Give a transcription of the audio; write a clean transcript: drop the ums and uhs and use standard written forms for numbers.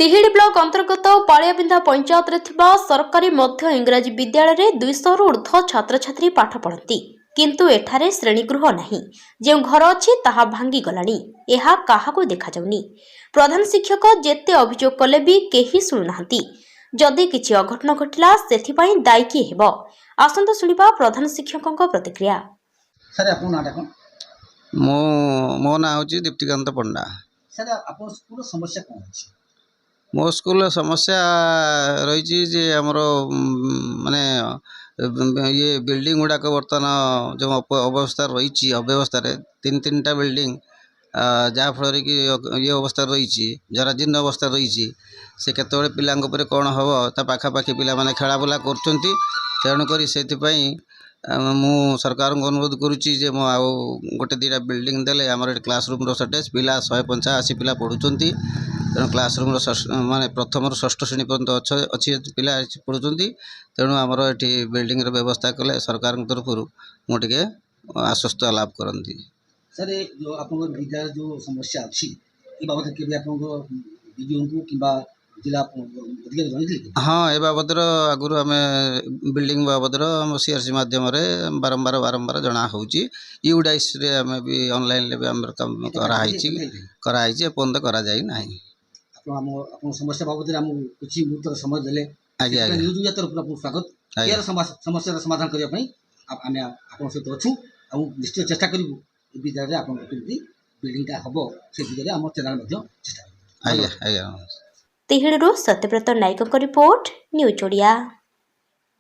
तिहिडी block अंतर्गत पालियाबिंधा पंचायत रे थिबा सरकारी मध्य इंग्राजी विद्यालय रे 200 रु ऊर्ध्व छात्र छात्री पाठ पढ़ती किंतु एठारे श्रेणीगृह नहीं। जो घर अच्छी ताहा भांगी गलानी। एहा काहाको देखा जाउनी। प्रधान शिक्षक जेते अभियोग कले भी केही सुनुनाहांती। जदि किछि अघटन घटिला सेथिपाई दायी किए हेबो। आसंत सुनिबा प्रधान शिक्षकक प्रतिक्रिया। सर आपन नाटा कोन? मो ना होची दीप्तिकांत पंडा। सर आपन स्कूल समस्या कोन अछि? मो स्कूल समस्या रही जे आमर माने ये बिल्डिंग गुड़ाक बर्तमान जो अवस्था रही अव्यवस्था तीन तीन बिल्डिंग जहाँफल कि ये अवस्था रही जराजीर्ण अवस्था रही से केतबे पिला कौन हम ता पाखापाखि पिला माने खेलाबुला करुणुक से मु सरकार को अनुरोध करुच्ची जे मो आउ गोटे दीटा बिल्डिंग देले आमर क्लासरूम सर्टेज पिला 185 पिला पढ़ुंट तेणु क्लासरूम माने प्रथम षष्ठ श्रेणी पर्यंत अच्छी पिला पढ़ुंट तेणु आमर ये बिल्डिंग व्यवस्था कले सरकार तरफ मुझे आश्वस्त लाभ करती। सर जो आप विद्यालय जो समस्या अच्छी बाबद के को जिला हाँ ए बाबद आगुरी आम बिल्डिंग बाबद सीआरसी माध्यम बारंबार जना होची यूडाइस रे आम भी ऑनलाइन भी आम काम कराई पर्यंत करा जाई नहीं। समस्या बाबद कुछ मुहूर्त समय देले न्यूज तरफ स्वागत यार समस्या समाधान करने आप सहित अच्छू और निश्चय चेष्टा करूँ विद्यालय आप बिल्डिंगटा हम से दिगरे आम चैनल चेष्टा। तिहिडीरू सत्यव्रत नायक रिपोर्ट न्यूज ओडिया।